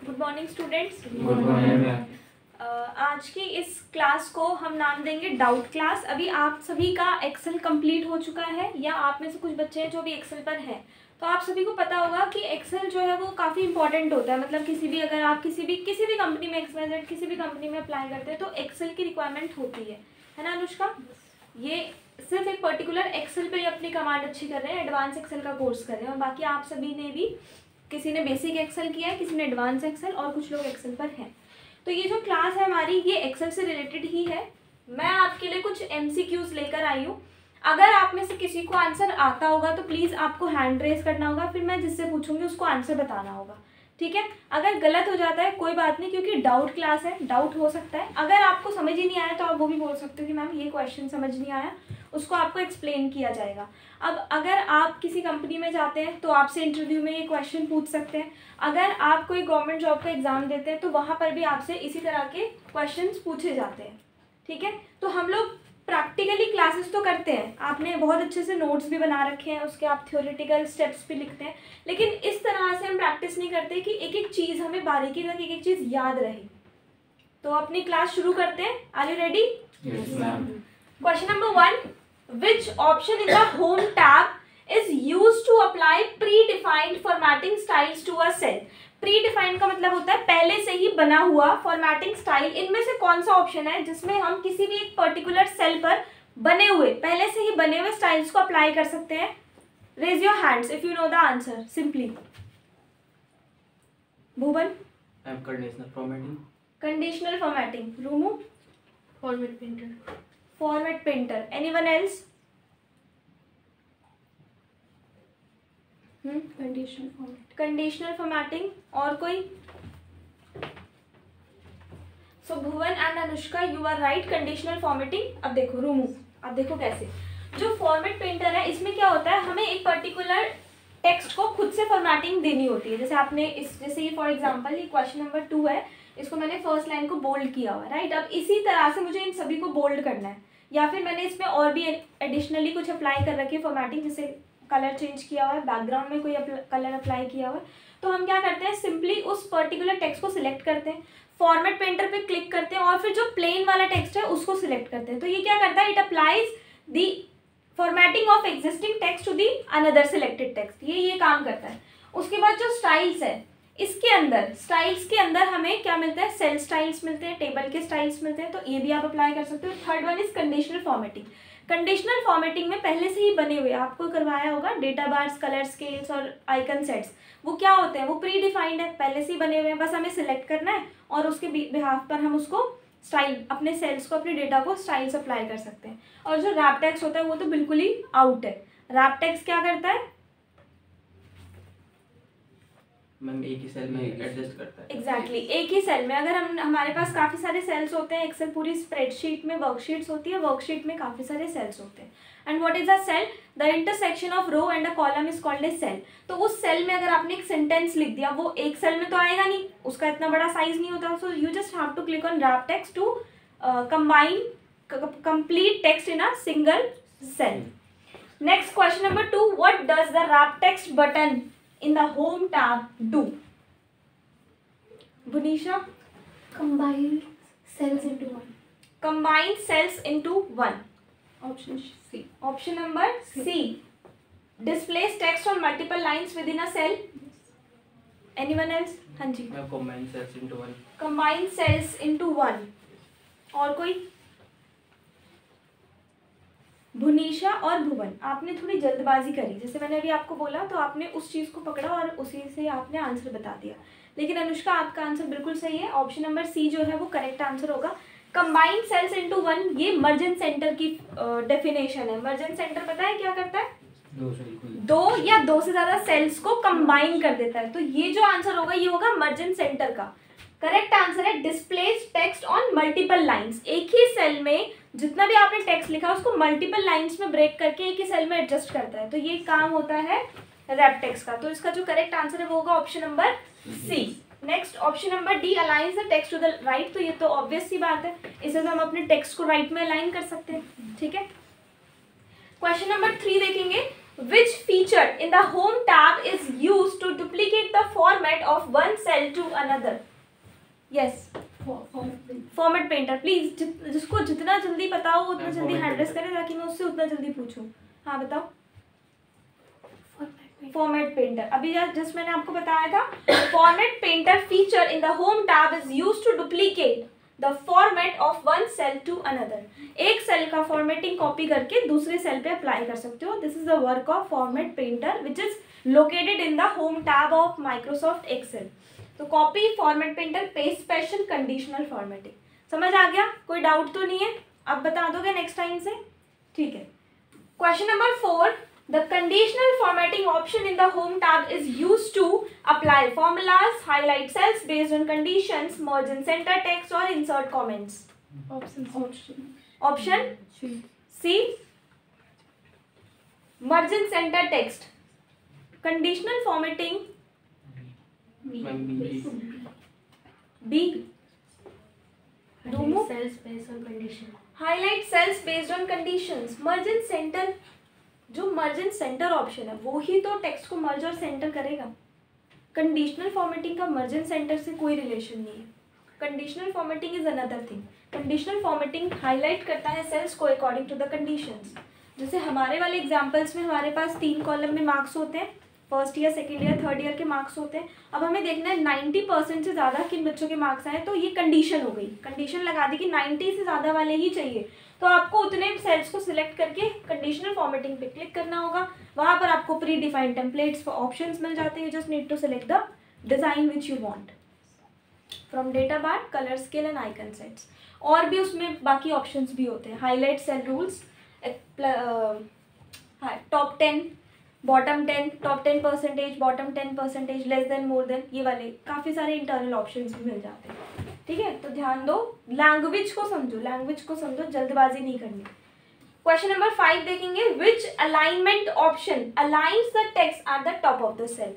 Good morning students. Good morning ma'am. आज की इस क्लास को हम नाम देंगे डाउट क्लास। अभी आप सभी का एक्सेल कंप्लीट हो चुका है या आप में से कुछ बच्चे हैं जो भी एक्सेल पर हैं, तो आप सभी को पता होगा कि एक्सेल जो है वो काफ़ी इंपॉर्टेंट होता है। मतलब अगर आप किसी भी कंपनी में XYZ किसी भी कंपनी में अप्लाई करते हैं तो एक्सेल की रिक्वायरमेंट होती है ना अनुष्का? ये सिर्फ एक पर्टिकुलर एक्सेल पे ही अपनी कमांड अच्छी कर रहे हैं, एडवांस एक्सेल का कोर्स कर रहे हैं, और बाकी आप सभी ने भी किसी ने बेसिक एक्सेल किया है, किसी ने एडवांस एक्सेल, और कुछ लोग एक्सेल पर हैं। तो ये जो क्लास है हमारी ये एक्सेल से रिलेटेड ही है। मैं आपके लिए कुछ MCQs लेकर आई हूँ। अगर आप में से किसी को आंसर आता होगा तो प्लीज़ आपको हैंड रेज करना होगा, फिर मैं जिससे पूछूंगी उसको आंसर बताना होगा, ठीक है? अगर गलत हो जाता है कोई बात नहीं, क्योंकि डाउट क्लास है, डाउट हो सकता है। अगर आपको समझ ही नहीं आया तो आप वो भी बोल सकते हो कि मैम ये क्वेश्चन समझ नहीं आया, उसको आपको एक्सप्लेन किया जाएगा। अब अगर आप किसी कंपनी में जाते हैं तो आपसे इंटरव्यू में ये क्वेश्चन पूछ सकते हैं। अगर आप कोई गवर्नमेंट जॉब का एग्जाम देते हैं तो वहाँ पर भी आपसे इसी तरह के क्वेश्चंस पूछे जाते हैं, ठीक है? तो हम लोग प्रैक्टिकली क्लासेस तो करते हैं, आपने बहुत अच्छे से नोट्स भी बना रखे हैं, उसके आप थ्योरेटिकल स्टेप्स भी लिखते हैं, लेकिन इस तरह से हम प्रैक्टिस नहीं करते कि एक एक चीज़ हमें बारीकी तक एक एक चीज़ याद रहे। तो अपनी क्लास शुरू करते हैं। Are you ready? Yes ma'am. Question number 1, which option in the home tab is used to apply predefined formatting styles to a cell? Predefined का मतलब होता है पहले से ही बना हुआ formatting style। इनमें से कौन सा ऑप्शन है जिसमें हम किसी भी एक पर्टिकुलर सेल पर बने हुए पहले से ही बने हुए स्टाइल्स को अप्लाई कर सकते हैं? Raise your hands if you know the answer simply. Bhuvan? Conditional formatting. Conditional formatting. Rumu? Format painter. Format painter. Anyone else? Conditional format. Conditional formatting. और कोई? So Bhuvan and Anushka, you are right. Conditional formatting. अब देखो रूमू, अब देखो कैसे। जो format painter है इसमें क्या होता है, हमें एक पर्टिकुलर टेक्स्ट को खुद से फॉर्मेटिंग देनी होती है। जैसे आपने जैसे ये फॉर एग्जांपल ये क्वेश्चन नंबर 2 है, इसको मैंने फर्स्ट लाइन को बोल्ड किया हुआ है, राइट? अब इसी तरह से मुझे इन सभी को बोल्ड करना है, या फिर मैंने इसमें और भी एडिशनली कुछ अप्लाई कर रखी है फॉर्मेटिंग, जैसे कलर चेंज किया हुआ है, बैकग्राउंड में कोई कलर अप्लाई किया हुआ है। तो हम क्या करते हैं, सिंपली उस पर्टिकुलर टेक्स्ट को सिलेक्ट करते हैं, फॉर्मेट पेंटर पे क्लिक करते हैं, और फिर जो प्लेन वाला टेक्स्ट है उसको सिलेक्ट करते हैं। तो ये क्या करता है, it applies the formatting of existing text to the another selected text. ये काम करता है। उसके बाद जो स्टाइल्स है, इसके अंदर स्टाइल्स के अंदर हमें क्या मिलता है, सेल स्टाइल्स मिलते हैं, टेबल के स्टाइल्स मिलते हैं, तो ये भी आप अप्लाई कर सकते हो। Third one is conditional formatting. Conditional formatting में पहले से ही बने हुए आपको करवाया होगा डेटा बार्स, कलर स्केल्स और आइकन सेट्स। वो क्या होते हैं, वो प्री डिफाइंड है, पहले से ही बने हुए हैं, बस हमें सिलेक्ट करना है और उसके बिहाफ पर हम उसको स्टाइल, अपने सेल्स को, अपने डेटा को स्टाइल्स अप्लाई कर सकते हैं। और जो रैप टेक्स्ट होता है वो तो बिल्कुल ही आउट है। रैप टेक्स्ट क्या करता है, मैम एक ही सेल में एडजस्ट करता है। एग्जैक्टली एक ही सेल में। अगर हमारे पास काफ़ी सारे सेल्स होते हैं, एक्सेल पूरी स्प्रेडशीट में वर्कशीट्स होती है, वर्कशीट में काफ़ी सारे सेल्स होते हैं। And what is a cell? The intersection of row and a column is called a cell. तो उस सेल में अगर आपने एक सेंटेंस लिख दिया, वो एक सेल में तो आएगा नहीं, उसका इतना बड़ा साइज नहीं होता। So you just have to click on wrap text to combine complete text in a single cell. Next question number 2, what does the wrap text button in the home tab do? Bunisha? Combine cells into one. Combine cells into one. Option C. Option number C. Displays text on multiple lines within a cell. Anyone else? हाँ जी। मैं combine cells into one. Combine cells into one. और कोई? भुनीशा और भुवन, आपने थोड़ी जल्दबाजी करी, जैसे मैंने अभी आपको बोला तो आपने उस चीज़ को पकड़ा और उसी से आपने आंसर बता दिया। लेकिन अनुष्का आपका आंसर बिल्कुल सही है, ऑप्शन नंबर सी जो है वो करेक्ट आंसर होगा। कंबाइन सेल्स इनटू वन, ये मर्जन सेंटर की डेफिनेशन है। मर्जन सेंटर पता है क्या करता है? दो या दो से ज़्यादा सेल्स को कंबाइन कर देता है। तो ये जो आंसर होगा ये होगा मर्जन सेंटर का। करेक्ट आंसर है displace text on multiple lines. एक ही सेल में जितना भी आपने टेक्स्ट लिखा उसको मल्टीपल लाइंस में ब्रेक करके एक ही सेल में एडजस्ट करता है। तो ये काम होता है रैप टेक्स्ट का। तो इसका जो करेक्ट आंसर है वो होगा option number C. Next option number D, aligns the text to the right. तो ये तो ऑब्वियस सी बात है, इसे तो हम अपने टेक्स्ट को राइट में अलाइन कर सकते हैं, ठीक है। क्वेश्चन नंबर 3 देखेंगे, Which feature in the home tab is used to duplicate the format of one cell to another? Yes. Format painter. Please जिसको जितना जल्दी पता हो उतना जल्दी हैंड रेस करें ताकि मैं उससे उतना जल्दी पूछूं. हाँ बताओ. Format painter. अभी जस्ट मैंने आपको बताया था. Format painter feature in the home tab is used to duplicate the format of one cell to another. एक सेल का फॉर्मेटिंग कॉपी करके दूसरे सेल पे अप्लाई कर सकते हो. This is the work of format painter which is located in the home tab of Microsoft Excel. तो copy, format painter, paste special, conditional formatting. समझ आ गया? कोई डाउट तो नहीं है? आप बता दोगे नेक्स्ट टाइम से? ठीक है. Question number 4. The conditional formatting option in the home tab is used to apply formulas, highlight cells based on conditions, merge and center text or insert comments. Option C. Merge and center text. Conditional formatting. B. Highlight cells based on condition. Highlight cells based on conditions. Merge and center. जो मर्ज and centre option है वो ही तो text को मर्ज और centre करेगा. Conditional formatting का मर्ज and centre से कोई रिलेशन नहीं है. Conditional formatting is another thing. Conditional formatting highlight करता है सेल्स को अकॉर्डिंग टू द कंडीशंस. जैसे हमारे वाले एग्जांपल्स में हमारे पास 3 कॉलम में मार्क्स होते हैं. First year, second year, third year के मार्क्स होते हैं. अब हमें देखना है 90% से ज़्यादा किन बच्चों के मार्क्स आए. तो ये कंडीशन हो गई. कंडीशन लगा दी कि 90 से ज़्यादा वाले ही चाहिए. तो आपको उतने सेल्स को सिलेक्ट करके कंडीशनल फॉर्मेटिंग पे क्लिक करना होगा. वहाँ पर आपको pre defined templates for options मिल जाते हैं. Just need to select the design which you want from data bar, colour scale and icon sets. और भी उसमें बाकी ऑप्शंस भी होते हैं. Highlight cell rules, top 10, bottom 10, top 10%, bottom 10%, less than, more than, ये वाले काफ़ी सारे इंटरनल ऑप्शंस भी मिल जाते हैं. ठीक है. तो ध्यान दो, लैंग्वेज को समझो, जल्दबाजी नहीं करनी. क्वेश्चन नंबर 5 देखेंगे. Which alignment option aligns the text at the top of the cell?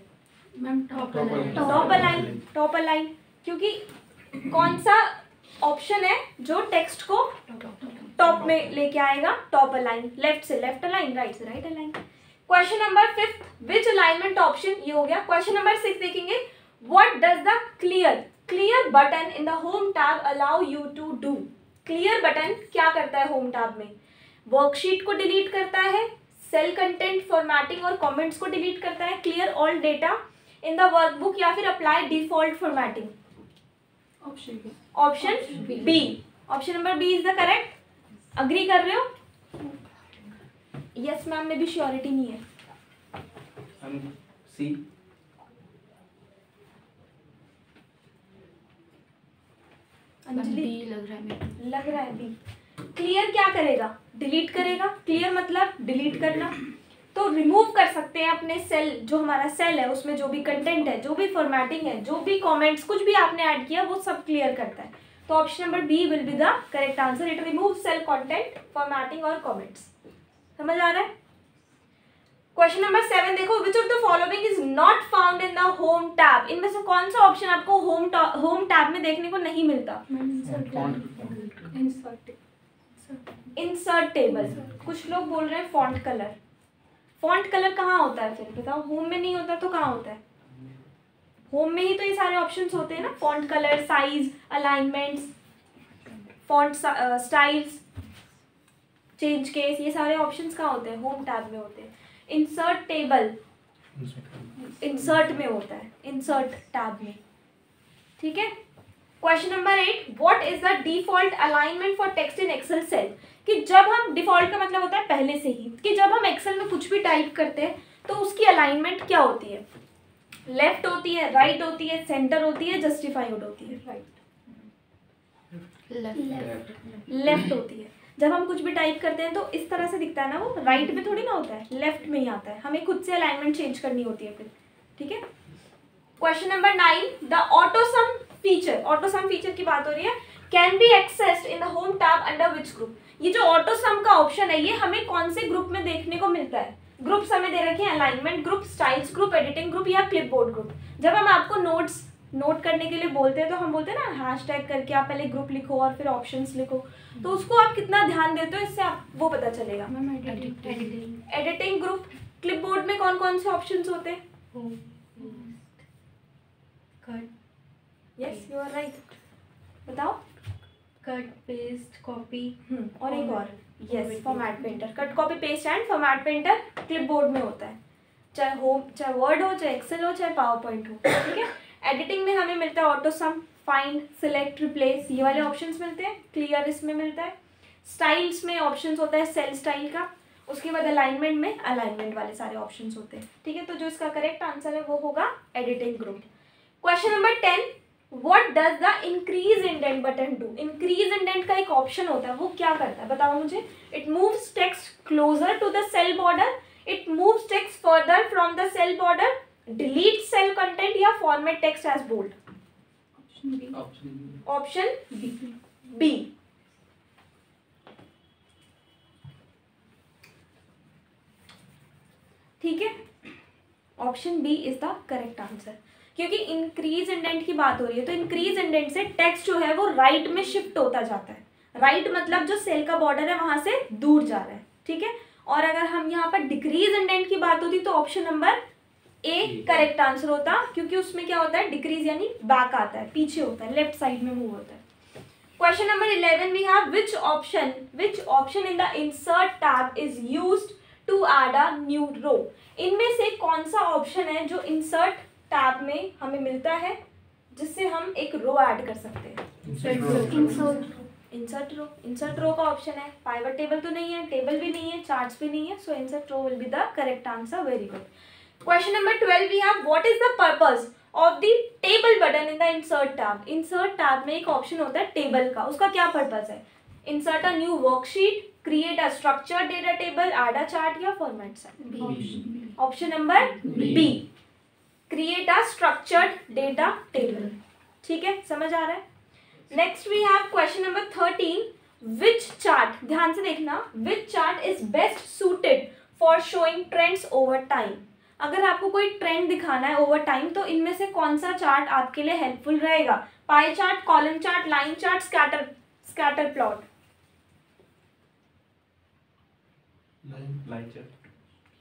Top align. क्योंकि कौन सा ऑप्शन है जो टेक्स्ट को टॉप में लेके आएगा? Top align. लेफ्ट से लेफ्ट अलाइन, राइट से right align. Question number 5. Which alignment option, ये हो गया. क्वेश्चन नंबर 6 देखेंगे. What does the clear button in the home tab allow you to do? Clear button क्या करता है होम टैब में? वर्कशीट को डिलीट करता है, सेल कंटेंट, फॉर्मेटिंग और कमेंट्स को डिलीट करता है, clear all data in the workbook, या फिर apply default formatting? Option B. Option number B is the correct. Agree कर रहे हो? यस मैम में भी श्योरिटी नहीं है. सी. अंजलि लग रहा है बी. क्लियर क्या करेगा? डिलीट करेगा. क्लियर मतलब डिलीट करना. तो रिमूव कर सकते हैं अपने सेल, जो हमारा सेल है उसमें जो भी कंटेंट है, जो भी फॉर्मेटिंग है, जो भी कमेंट्स, कुछ भी आपने ऐड किया वो सब क्लियर करता है. तो option number B will be the correct answer. It remove cell content, formatting और कमेंट्स. समझ आ रहा है? क्वेश्चन नंबर 7 देखो. Which of the following is not found in the home tab? इनमें से कौन सा ऑप्शन आपको होम टैब में देखने को नहीं मिलता? Insert table. कुछ लोग बोल रहे हैं फॉन्ट कलर. फॉन्ट कलर कहाँ होता है फिर बताओ? होम में नहीं होता तो कहाँ होता है? होम में ही तो ये सारे ऑप्शंस होते हैं ना. Font colour, size, alignments, font styles, change case, ये सारे ऑप्शंस कहाँ होते हैं? होम टैब में होते हैं. इंसर्ट टेबल इंसर्ट में होता है, इंसर्ट टैब में. ठीक है. Question number 8. What is the default alignment for text in Excel cell? कि जब हम, डिफॉल्ट का मतलब होता है पहले से ही, कि जब हम एक्सेल में कुछ भी टाइप करते हैं तो उसकी अलाइनमेंट क्या होती है? लेफ्ट होती है, राइट होती है, सेंटर होती है, जस्टिफाइड होती है? लेफ्ट होती है. जब हम कुछ भी टाइप करते हैं तो इस तरह से दिखता है ना, वो राइट में थोड़ी ना होता है, लेफ्ट में ही आता है. हमें खुद से अलाइनमेंट चेंज करनी होती है फिर. ठीक है. Question number 9. The AutoSum feature, AutoSum feature की बात हो रही है. Can be accessed in the home tab under which group? ये जो ऑटोसम का ऑप्शन है ये हमें कौन से ग्रुप में देखने को मिलता है? ग्रुप्स हमें दे रखे हैं, alignment group, styles group, editing group या क्लिपबोर्ड ग्रुप. जब हम आपको नोट करने के लिए बोलते हैं तो हम बोलते हैं ना हैशटैग करके आप पहले ग्रुप लिखो और फिर ऑप्शंस लिखो. तो उसको आप कितना ध्यान देते हो इससे आप वो पता चलेगा. एडिटिंग ग्रुप, क्लिपबोर्ड में कौन कौन से ऑप्शंस होते हैं? Cut, yes you are right, बताओ। कट, पेस्ट, कॉपी और एक और, yes format painter. Cut, copy, paste and format painter clipboard में होता है, चाहे होम, चाहे वर्ड हो, चाहे एक्सेल हो, चाहे पावर पॉइंट हो, ठीक है। एडिटिंग में हमें मिलता है ऑटो सम, फाइंड, सिलेक्ट, रिप्लेस, ये वाले ऑप्शंस मिलते हैं। क्लियर इसमें मिलता है। स्टाइल्स में ऑप्शंस होता है सेल स्टाइल का। उसके बाद अलाइनमेंट में अलाइनमेंट वाले सारे ऑप्शंस होते हैं, ठीक है। तो जो इसका करेक्ट आंसर है वो होगा editing group. Question number 10, what does the increase indent button do? Increase indent का एक ऑप्शन होता है, वो क्या करता है बताओ मुझे। It moves text closer to the cell border, it moves text further from the cell border, delete cell content या format text as bold. Option B. ठीक है, option B is the correct answer, क्योंकि increase indent की बात हो रही है। तो इंक्रीज इंडेंट से टेक्स्ट जो है वो राइट में शिफ्ट होता जाता है। राइट मतलब जो सेल का बॉर्डर है वहां से दूर जा रहा है, ठीक है। और अगर हम यहाँ पर डिक्रीज इंडेंट की बात होती तो option number A correct answer होता, क्योंकि उसमें क्या होता है, डिक्रीज यानी बैक आता है, पीछे होता है, लेफ्ट साइड में मूव होता है। Question number 11 we have which option in the insert tab is used to add a new row? इनमें से कौन सा ऑप्शन है जो इंसर्ट टैब में हमें मिलता है जिससे हम एक रो ऐड कर सकते हैं? इंसर्ट रो का ऑप्शन है। पाइवट टेबल तो नहीं है, टेबल भी नहीं है, चार्ट्स भी नहीं है, so insert row will be the correct answer. Very good. Question number 12 we have what is the purpose of the table button in the insert tab? Insert tab में एक ऑप्शन होता है टेबल का, उसका क्या पर्पस है? Insert a new worksheet, create a structured data table, add a chart या format cell? Option number B, create a structured data table. ठीक है, समझ आ रहा है। Next we have question number 13, which chart, ध्यान से देखना, which chart is best suited for showing trends over time? अगर आपको कोई ट्रेंड दिखाना है ओवर टाइम तो इनमें से कौन सा चार्ट आपके लिए हेल्पफुल रहेगा? Pie chart, column chart, line chart, scatter plot? Line chart.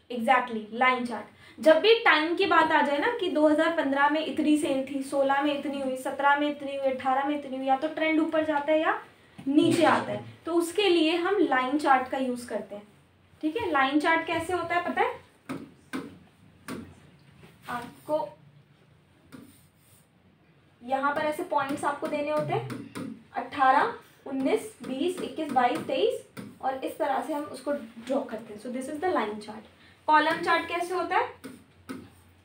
Exactly, line chart. जब भी टाइम की बात आ जाए ना कि 2015 में इतनी सेल थी, 16 में इतनी हुई, 17 में इतनी हुई, 18 में इतनी हुई, या तो ट्रेंड ऊपर जाता है या नीचे आता है, तो उसके लिए हम लाइन चार्ट का यूज करते हैं। ठीक है, लाइन चार्ट कैसे होता है पता है आपको? यहाँ पर ऐसे पॉइंट्स आपको देने होते हैं 18, 19, 20, 21, 22, 23 और इस तरह से हम उसको ड्रॉ करते हैं। So this is the line chart. Column chart कैसे होता है?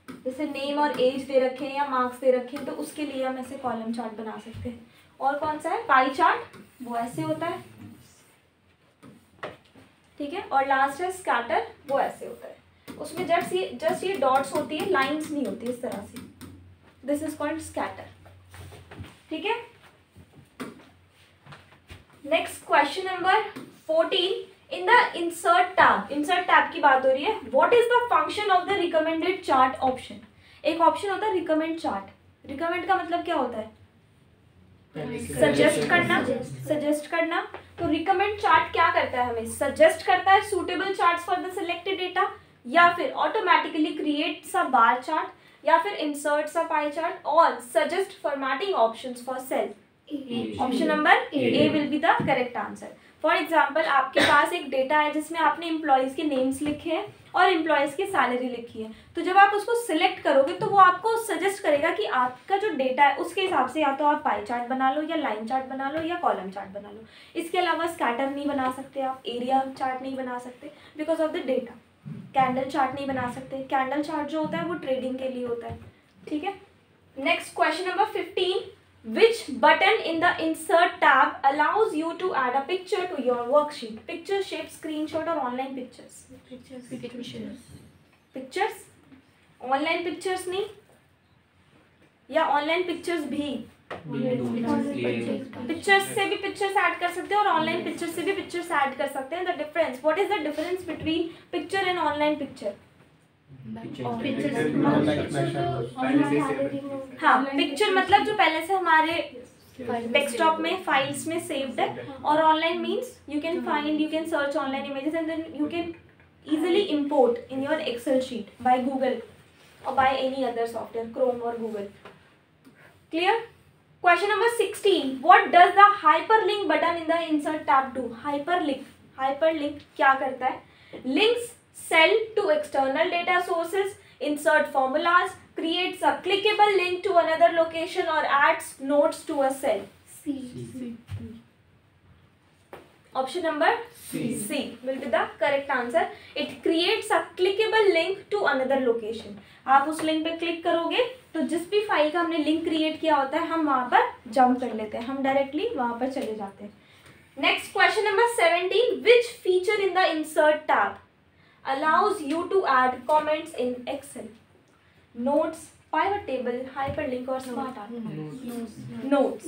जैसे नेम और एज दे रखे हैं या मार्क्स दे रखे हैं तो उसके लिए हम ऐसे कॉलम चार्ट बना सकते हैं। और कौन सा है? पाई चार्ट, वो ऐसे होता है, ठीक है। और लास्ट है स्कैटर, वो ऐसे होता है, उसमें जस्ट ये डॉट्स होती है, लाइंस नहीं होती इस तरह से। दिस इज कॉल्ड स्कैटर, ठीक है। Next question number 14, in the insert tab की बात हो रही है। What is the function of the recommended chart option? एक ऑप्शन होता है रिकमेंड चार्ट। रिकमेंड का मतलब क्या होता है? सजेस्ट करना। तो रिकमेंड चार्ट क्या करता है? हमें सजेस्ट करता है suitable charts for the selected data, या फिर automatically creates a bar chart, या फिर इंसर्ट्स अ पाई चार्ट, और suggest formatting options for sale. Option number A will be the correct answer. For example, आपके पास एक डेटा है जिसमें आपने एम्प्लॉयज़ के नेम्स लिखे हैं और एम्प्लॉयज़ की सैलरी लिखी है, तो जब आप उसको सिलेक्ट करोगे तो वो आपको सजेस्ट करेगा कि आपका जो डेटा है उसके हिसाब से या तो आप पाई चार्ट बना लो, या लाइन चार्ट बना लो, या कॉलम चार्ट बना लो। इसके अलावा स्कैटर नहीं बना सकते आप, एरिया चार्ट नहीं बना सकते because of the data. Candle chart नहीं बना सकते, कैंडल चार्ट जो होता है वो ट्रेडिंग के लिए होता है, ठीक है। Next question number 15, which button in the insert tab allows you to add a picture to your worksheet? Picture, shape, screenshot or online pictures? Pictures? Online pictures नहीं, या online pictures भी? पिक्चर्स से भी पिक्चर्स ऐड कर सकते हैं और online pictures से भी पिक्चर्स ऐड कर सकते हैं। The difference, what is the difference between picture and online picture? हाँ, पिक्चर मतलब जो पहले से हमारे डेस्कटॉप में फाइल्स में सेव्ड है, और online means you can find, you can search online images and then you can easily import in your Excel sheet by Google or by any other software, Chrome or Google. Clear? Question number 16. What does the hyperlink button in the insert tab do? Hyperlink क्या करता है? Links cell to external data sources, insert formulas, creates a clickable link to another location or adds notes to a cell. C. Option number C will be the correct answer. It creates a clickable link to another location. आप उस link पे click करोगे तो जिस भी file का हमने link create किया होता है हम वहाँ पर जंप कर लेते हैं, हम डायरेक्टली वहाँ पर चले जाते हैं. Next question number 17. Which feature in the insert tab allows you to add comments in Excel? Notes, pivot table, hyperlink और smart notes.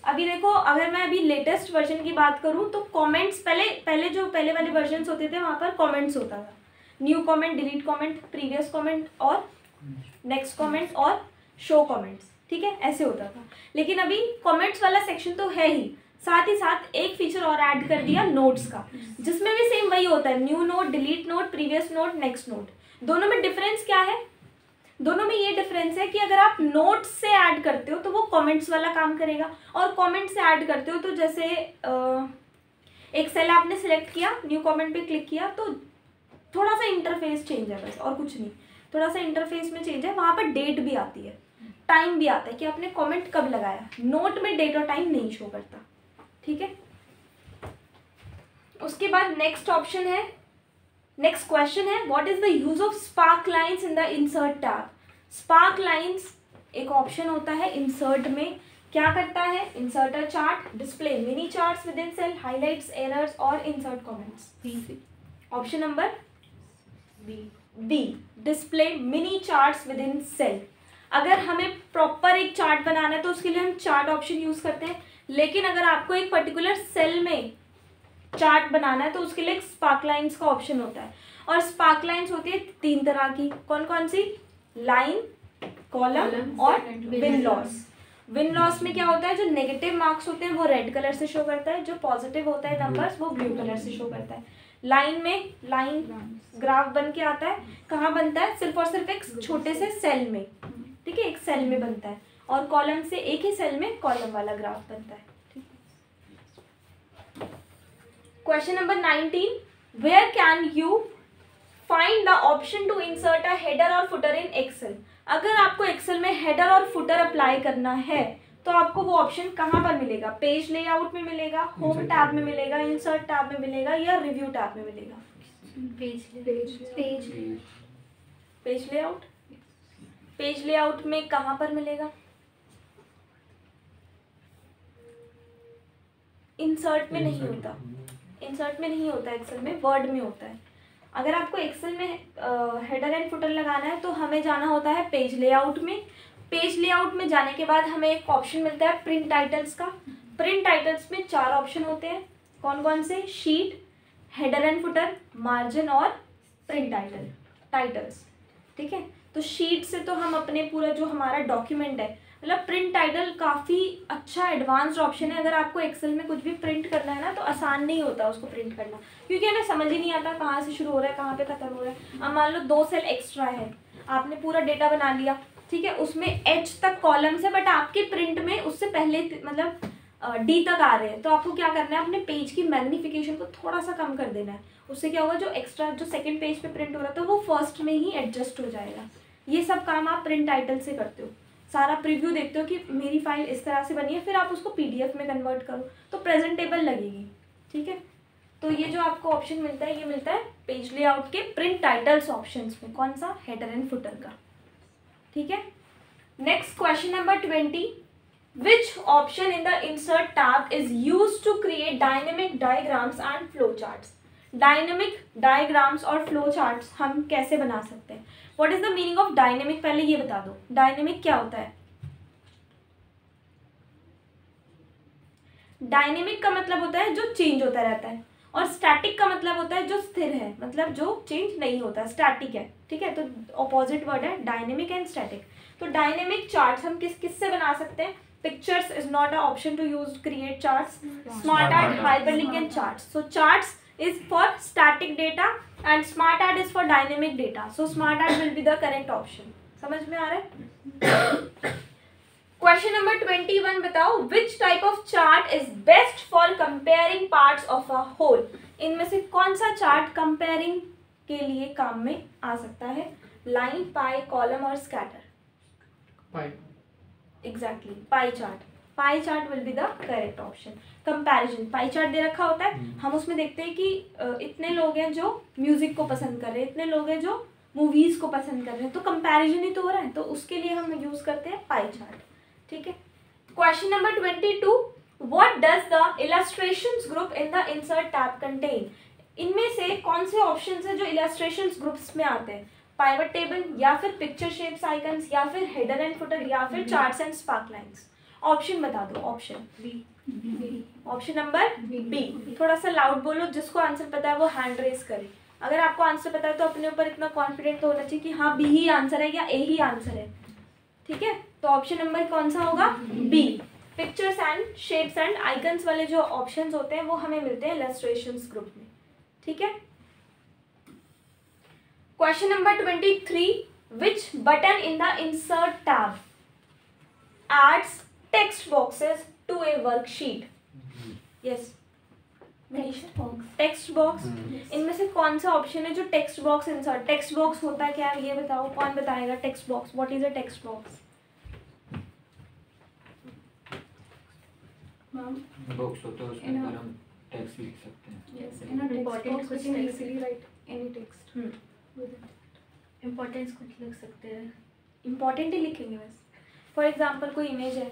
अभी देखो, अगर मैं अभी लेटेस्ट वर्जन की बात करूँ तो कमेंट्स पहले वाले वर्जन्स होते थे वहाँ पर कमेंट्स होता था. New comment, delete comment, previous comment और नेक्स्ट कमेंट और शो कमेंट्स. ठीक है, ऐसे होता था. लेकिन अभी कमेंट्स वाला सेक्शन तो है ही, साथ ही साथ एक फीचर और ऐड कर दिया नोट्स का, जिसमें भी सेम वही होता है. New note, delete note, previous note, next note. दोनों में डिफरेंस क्या है? दोनों में ये डिफरेंस है कि अगर आप नोट्स से ऐड करते हो तो वो कमेंट्स वाला काम करेगा, और कमेंट से ऐड करते हो तो जैसे एक सेल आपने सिलेक्ट किया, न्यू कमेंट पे क्लिक किया तो थोड़ा सा इंटरफेस चेंज है बस, और कुछ नहीं. थोड़ा सा इंटरफेस में चेंज है, वहाँ पर डेट भी आती है, टाइम भी आता है कि आपने कमेंट कब लगाया. नोट में डेट और टाइम नहीं शो करता. ठीक है. उसके बाद नेक्स्ट क्वेश्चन है what is the use of sparklines in the insert tab. Sparklines एक ऑप्शन होता है इंसर्ट में. क्या करता है? Insert a chart, display mini charts within cell, highlights errors और insert comments. Option number B, display mini charts within cell. अगर हमें प्रॉपर एक चार्ट बनाना है तो उसके लिए हम चार्ट ऑप्शन यूज करते हैं, लेकिन अगर आपको एक पर्टिकुलर सेल में चार्ट बनाना है तो उसके लिए एक स्पार्क लाइंस का ऑप्शन होता है. और स्पार्क लाइंस होती है 3 तरह की. कौन कौन सी? लाइन, कॉलम और विन लॉस. विन लॉस में क्या होता है? जो नेगेटिव मार्क्स होते हैं वो रेड कलर से शो करता है, जो पॉजिटिव होता है नंबर्स वो ब्लू कलर से शो करता है. लाइन में लाइन ग्राफ बन के आता है. कहाँ बनता है? सिर्फ और सिर्फ एक छोटे से सेल में. ठीक है, एक सेल में बनता है. और कॉलम से एक ही सेल में कॉलम वाला ग्राफ बनता है. Question number 19. Where can you find the option to insert a header और फुटर इन एक्सेल. अगर आपको एक्सेल में हेडर और फुटर अप्लाई करना है तो आपको वो ऑप्शन कहाँ पर मिलेगा? पेज लेआउट में मिलेगा, होम टैब में मिलेगा, इंसर्ट टैब में मिलेगा या रिव्यू टैब में मिलेगा? Page layout. पेज लेआउट में कहाँ पर मिलेगा? इंसर्ट में नहीं होता. इंसर्ट में नहीं होता, एक्सेल में वर्ड में होता है. अगर आपको एक्सेल में हेडर एंड फुटर लगाना है तो हमें जाना होता है पेज लेआउट में. पेज लेआउट में जाने के बाद हमें एक ऑप्शन मिलता है प्रिंट टाइटल्स का. प्रिंट टाइटल्स में 4 ऑप्शन होते हैं. कौन कौन से? Sheet, header and footer, margin और प्रिंट टाइटल्स. ठीक है, तो शीट से तो हम अपने पूरा जो हमारा डॉक्यूमेंट है, मतलब प्रिंट टाइटल काफ़ी अच्छा एडवांस्ड ऑप्शन है. अगर आपको एक्सेल में कुछ भी प्रिंट करना है ना तो आसान नहीं होता उसको प्रिंट करना, क्योंकि हमें समझ ही नहीं आता कहाँ से शुरू हो रहा है कहाँ पे ख़त्म हो रहा है. अब मान लो 2 सेल एक्स्ट्रा है, आपने पूरा डेटा बना लिया, ठीक है, उसमें एच तक कॉलम्स है बट आपके प्रिंट में उससे पहले मतलब डी तक आ रहे हैं, तो आपको क्या करना है? अपने पेज की मैग्नीफिकेशन को थोड़ा सा कम कर देना है. उससे क्या होगा? जो एक्स्ट्रा जो सेकेंड पेज पे प्रिंट हो रहा था वो फर्स्ट में ही एडजस्ट हो जाएगा. ये सब काम आप प्रिंट टाइटल से करते हो. सारा प्रीव्यू देखते हो कि मेरी फाइल इस तरह से बनी है, फिर आप उसको PDF में कन्वर्ट करो तो प्रेजेंटेबल लगेगी. ठीक है, तो ये जो आपको ऑप्शन मिलता है ये मिलता है पेज लेआउट के प्रिंट टाइटल्स ऑप्शंस में. कौन सा? हेडर एंड फुटर का. ठीक है. Next question number 20. Which option in the insert tab is used to create dynamic diagrams and flow charts. Dynamic diagrams और फ्लो चार्ट्स हम कैसे बना सकते हैं? What is the meaning of dynamic? पहले ये बता दो, डायनेमिक क्या होता है? डायनेमिक का मतलब होता है जो चेंज होता रहता है, और स्टैटिक का मतलब होता है जो स्थिर है, मतलब जो चेंज नहीं होता, स्टैटिक है. ठीक है, तो ऑपोजिट वर्ड है डायनेमिक एंड स्टैटिक. तो डायनेमिक चार्ट्स हम किस से बना सकते हैं? Pictures is not a option to use create charts. Smart art, hyperlink and charts. So charts is for static data and smart add is for dynamic data. So smart add will be the correct option. समझ में आ रहा है? Question number 21 बताओ, which type of chart is best for comparing parts of a whole? इनमें से कौन सा chart comparing के लिए काम में आ सकता है? लाइन, पाई, कॉलम और scatter. Pie. Exactly, pie chart. Pie chart will be the correct option. Comparison, pie chart दे रखा होता है, हम उसमें देखते हैं कि इतने लोग हैं जो म्यूजिक को पसंद कर रहे हैं, इतने लोग हैं जो मूवीज को पसंद कर रहे हैं, तो कंपैरिजन ही तो हो रहा है, तो उसके लिए हम यूज करते हैं पाई चार्ट. ठीक है. Question number 22, what does the illustrations group in the insert tab contain? इनमें से कौन से ऑप्शंस हैं जो इलस्ट्रेशंस ग्रुप्स में आते हैं? पाइवट टेबल, या फिर पिक्चर शेप्स आइकन्स, या फिर हेडर एंड फुटर, या फिर charts and sparklines. Option बता दो. Option number B. थोड़ा सा लाउड बोलो, जिसको आंसर पता है वो हैंड रेज करे. अगर आपको आंसर पता है तो अपने ऊपर इतना कॉन्फिडेंट तो होना चाहिए कि हाँ बी ही आंसर है या ए ही आंसर है. ठीक है, तो ऑप्शन नंबर कौन सा होगा? B. Pictures and shapes and icons वाले जो ऑप्शंस होते हैं वो हमें मिलते हैं इलस्ट्रेशंस ग्रुप में. ठीक है. Question number 23, which button in the insert tab adds text boxes to a worksheet? Yes. Text box. इनमें से कौन सा ऑप्शन है जो text box insert? Text box होता है क्या, ये बताओ. कौन बताएगा text box? What is a text box? Box होता है, उसके अंदर हम टेक्स्ट लिख सकते हैं. Yes, in a text box we can easily write any text with it. Importance कुछ लिख सकते हैं. इम्पॉर्टेंट ही लिखेंगे बस. फॉर एग्जाम्पल कोई इमेज है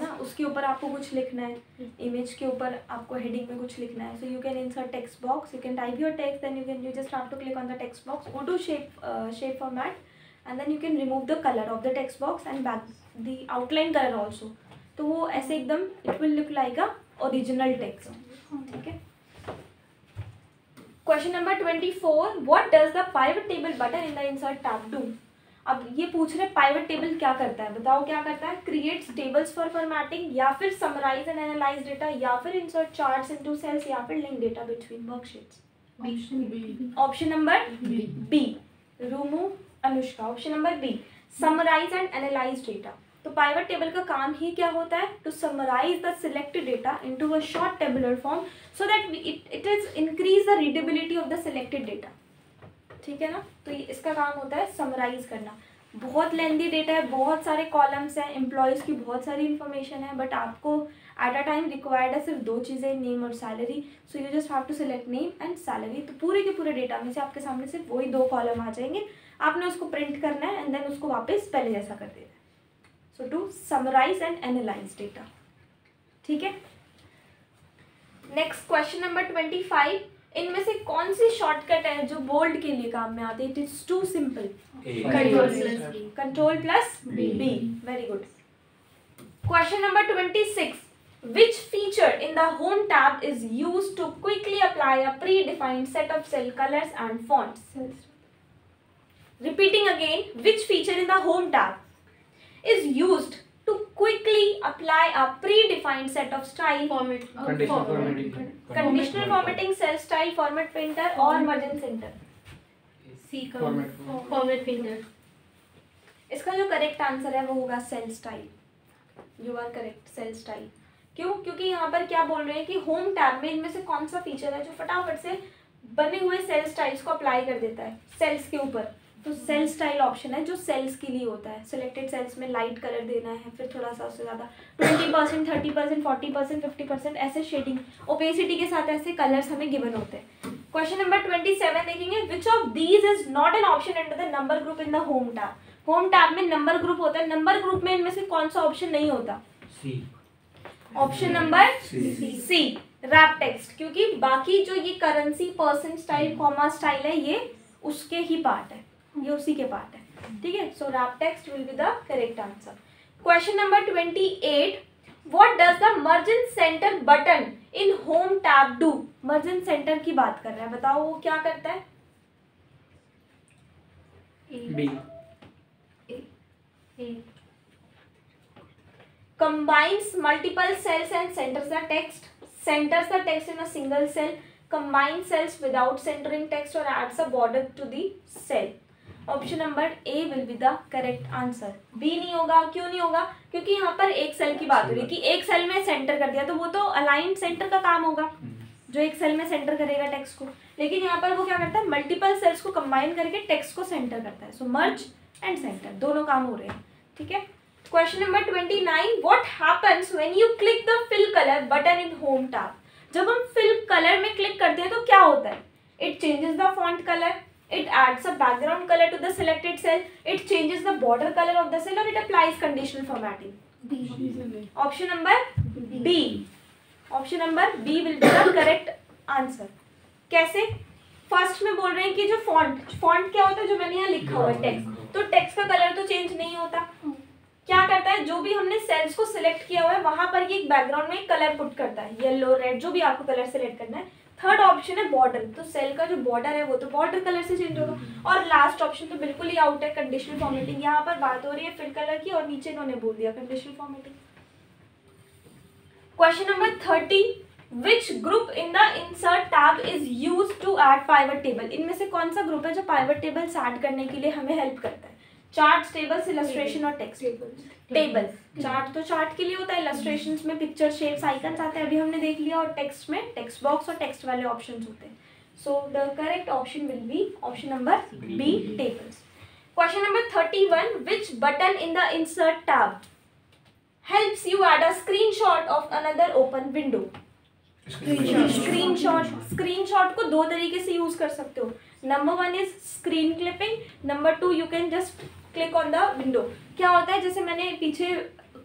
ना, उसके ऊपर आपको कुछ लिखना है, इमेज के ऊपर आपको हेडिंग में कुछ लिखना है, so you can insert text box, you can type your text, then you just have to click on the text box, go to shape format, and then you can remove the colour of the text box and back the outline colour also. तो वो ऐसे एकदम it will look like a original text. ठीक है. Question number 24, what does the pivot table button in the insert tab do? अब ये पूछ रहे पाइवट टेबल क्या करता है, बताओ क्या करता है? क्रिएट्स टेबल्स फॉर फॉर्मेटिंग, या फिर समराइज एंड एनालाइज डेटा, या फिर इंसर्ट चार्ट्स इनटू सेल्स, या फिर link data between worksheets. Option number B. Rumu, Anushka. Option number B, summarise and analyse data. तो पाइवट टेबल का काम ही क्या होता है? To summarise the selected data into a short tabular form so that it is increase the readability of the selected data. ठीक है ना. तो इसका काम होता है समराइज करना. बहुत लेंदी डेटा है, बहुत सारे कॉलम्स हैं, एम्प्लॉयज़ की बहुत सारी इन्फॉर्मेशन है, बट आपको एट अ टाइम रिक्वायर्ड है सिर्फ दो चीज़ें, नेम और salary. So you just have to select name and salary. तो पूरे के पूरे डेटा में से आपके सामने सिर्फ वही दो कॉलम आ जाएंगे, आपने उसको प्रिंट करना है एंड देन उसको वापस पहले जैसा कर देना है. So to summarise and analyse data. ठीक है. नेक्स्ट क्वेश्चन नंबर 25, इनमें से कौन सी शॉर्टकट है जो बोल्ड के लिए काम में आती है? It is too simple. Control plus B. Very good. Question number 26, which feature in the home tab is used to quickly apply a predefined set of cell colors and fonts? Repeating again, which feature in the home tab is used to quickly apply a predefined set of style, conditional formatting, cell style, format printer और margin center? C का format printer. इसका जो correct answer है वो होगा cell style. You are correct, cell style. क्यों? क्योंकि यहाँ पर क्या बोल रहे हैं कि होम टैब में इनमें से कौन सा फीचर है जो फटाफट से बने हुए सेल स्टाइल्स को अप्लाई कर देता है सेल्स के ऊपर? तो सेल स्टाइल ऑप्शन है जो सेल्स के लिए होता है. सिलेक्टेड सेल्स में लाइट कलर देना है, फिर थोड़ा सा उससे ज़्यादा 20%, 30%, 40%, 50% ऐसे शेडिंग, ओपेसिटी के साथ ऐसे कलर्स हमें गिवन होते हैं. क्वेश्चन नंबर 27 देखेंगे, which of these is not an option under the number group in the home tab? Home tab में नंबर ग्रुप होता है, नंबर ग्रुप में इनमें से कौन सा ऑप्शन नहीं होता? C. Option number C, wrap text. क्योंकि बाकी जो ये currency, percent style, comma style है, ये उसके ही पार्ट है, ये उसी के पार्ट है. ठीक है. So wrap text will be the correct answer. Question number 28, what does the merge and centre button in home tab do? Merge and centre की बात कर रहा है, बताओ वो क्या करता है? B. Combines multiple cells and centers the text in a single cell, combine cells without centering text or adds a border to the cell. Option number A will be the correct answer. B नहीं होगा. क्यों नहीं होगा? क्योंकि यहाँ पर एक cell की बात हो रही है कि एक सेल में सेंटर कर दिया, तो वो तो अलाइन सेंटर का काम होगा जो एक सेल में सेंटर करेगा टेक्स्ट को. लेकिन यहाँ पर वो क्या करता है, मल्टीपल सेल्स को कंबाइन करके टेक्स्ट को सेंटर करता है. सो मर्ज एंड सेंटर दोनों काम हो रहे हैं. ठीक है. Question number 29. What happens when you click the fill colour button in home tab. जब हम फिल कलर में क्लिक करते हैं तो क्या होता है? It changes the font colour, it adds a background color to the selected cell, it changes the border color of the cell, or it applies conditional formatting. Option number B. Option number B will be the correct answer. कैसे? First में बोल रहे हैं कि जो font क्या होता है, जो मैंने यहाँ लिखा हुआ है टेक्स्ट, तो टेक्स्ट का कलर तो चेंज नहीं होता. क्या करता है, जो भी हमने सेल्स को सिलेक्ट किया हुआ है वहां पर ये एक बैकग्राउंड में कलर पुट करता है, येलो, रेड, जो भी आपको कलर सिलेक्ट करना है. थर्ड ऑप्शन है बॉर्डर, तो सेल का जो बॉर्डर है वो तो बॉर्डर कलर से चेंज होगा. और लास्ट ऑप्शन तो बिल्कुल ही आउट है, कंडीशनल फॉर्मेटिंग. यहाँ पर बात हो रही है फिल कलर की और नीचे इन्होंने बोल दिया conditional formatting. Question number 30. Which group in the insert tab is used to add pivot table. इनमें से कौन सा ग्रुप है जो पाइवट टेबल्स ऐड करने के लिए हमें हेल्प करता है? चार्ट्स, टेबल्स, इलस्ट्रेशन और टेक्स्ट. टेबल. चार्ट तो चार्ट के लिए होता है, इलस्ट्रेशंस में पिक्चर, शेप्स, आइकन्स आते हैं, अभी हमने देख लिया. और टेक्स्ट में टेक्स्ट बॉक्स और टेक्स्ट वाले ऑप्शंस होते हैं. So the correct option will be option number B, tables. Question number 31. Which button in the insert tab helps you add a screenshot of another open window. Screenshot को दो तरीके से use कर सकते हो. Number 1 is screen clipping. Number 2 you can just click on the window. क्या होता है, जैसे मैंने पीछे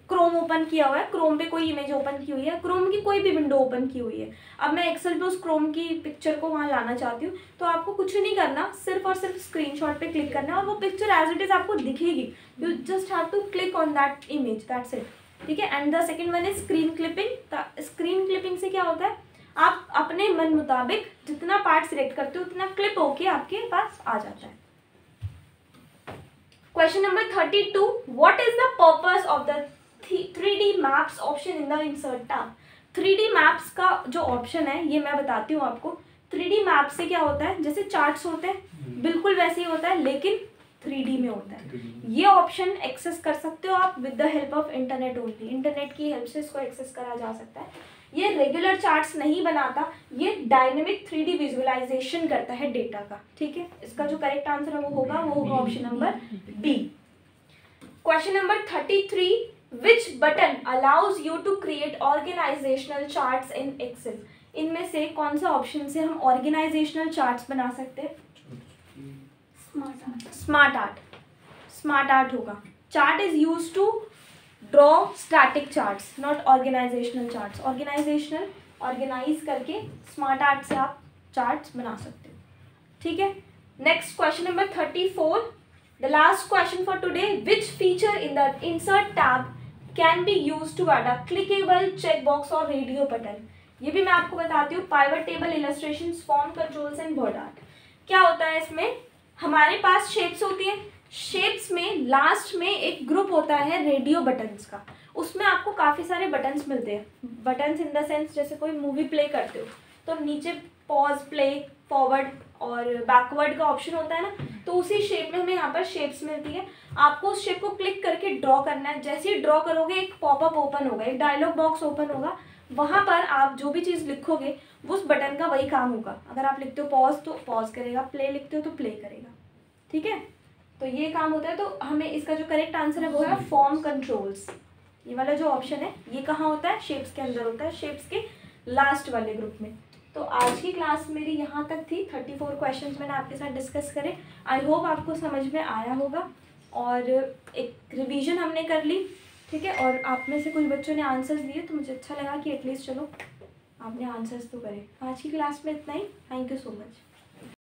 क्रोम ओपन किया हुआ है, क्रोम पे कोई इमेज ओपन की हुई है, क्रोम की कोई भी विंडो ओपन की हुई है. अब मैं एक्सेल पे उस क्रोम की पिक्चर को वहाँ लाना चाहती हूँ, तो आपको कुछ नहीं करना, सिर्फ और सिर्फ स्क्रीनशॉट पे क्लिक करना और वो पिक्चर एज इट इज आपको दिखेगी. You just have to click on that image, that's it. ठीक है. And the second one is screen clipping. Screen clipping से क्या होता है, आप अपने मन मुताबिक जितना पार्ट सिलेक्ट करते हो उतना क्लिप होके आपके पास आ जाता है. Question number 32. What is the purpose of the 3D maps option in the insert tab. 3D maps का जो ऑप्शन है ये मैं बताती हूँ आपको. 3D मैप से क्या होता है, जैसे चार्ट्स होते हैं बिल्कुल वैसे ही होता है, लेकिन 3D में होता है. ये ऑप्शन एक्सेस कर सकते हो आप with the help of internet only. Internet की हेल्प से इसको एक्सेस करा जा सकता है. ये रेगुलर चार्ट्स नहीं बनाता, ये डायनेमिक 3D विजुअलाइजेशन करता है डेटा का. ठीक है. इसका जो करेक्ट आंसर है वो होगा option number B. Question number 33. Which button allows you to create organisational charts in Excel. इनमें से कौन सा ऑप्शन से हम ऑर्गेनाइजेशनल चार्ट्स बना सकते हैं? Smart art. स्मार्ट आर्ट होगा. Chart is use to draw static charts, not organisational charts. Organisational organise करके स्मार्ट आर्ट से आप चार्ट्स बना सकते हो. ठीक है. Next question number 34. The last question for today. Which feature in the insert tab can be use to add a clickable check box और radio button. ये भी मैं आपको बताती हूँ. Pivot table, illustration, form controls and word art. क्या होता है इसमें, हमारे पास शेप्स होती है. शेप्स में लास्ट में एक ग्रुप होता है रेडियो बटन्स का. उसमें आपको काफ़ी सारे बटन्स मिलते हैं. बटन्स इन द सेंस जैसे कोई मूवी प्ले करते हो तो नीचे पॉज, प्ले, फॉरवर्ड और बैकवर्ड का ऑप्शन होता है ना, तो उसी शेप में हमें यहाँ पर शेप्स मिलती है. आपको उस शेप को क्लिक करके ड्रॉ करना है. जैसे ही ड्रॉ करोगे एक पॉपअप ओपन होगा, एक डायलॉग बॉक्स ओपन होगा. वहाँ पर आप जो भी चीज़ लिखोगे उस बटन का वही काम होगा. अगर आप लिखते हो पॉज तो पॉज करेगा, प्ले लिखते हो तो प्ले करेगा. ठीक है. तो ये काम होता है. तो हमें इसका जो करेक्ट आंसर है वो है फॉर्म कंट्रोल्स. ये वाला जो ऑप्शन है ये कहाँ होता है? शेप्स के अंदर होता है, शेप्स के लास्ट वाले ग्रुप में. तो आज की क्लास मेरी यहाँ तक थी. 34 क्वेश्चंस मैंने आपके साथ डिस्कस करे. आई होप आपको समझ में आया होगा और एक रिवीजन हमने कर ली. ठीक है. और आप में से कुछ बच्चों ने आंसर्स दिए तो मुझे अच्छा लगा कि एटलीस्ट चलो आपने आंसर्स तो करे. आज की क्लास में इतना ही. Thank you so much.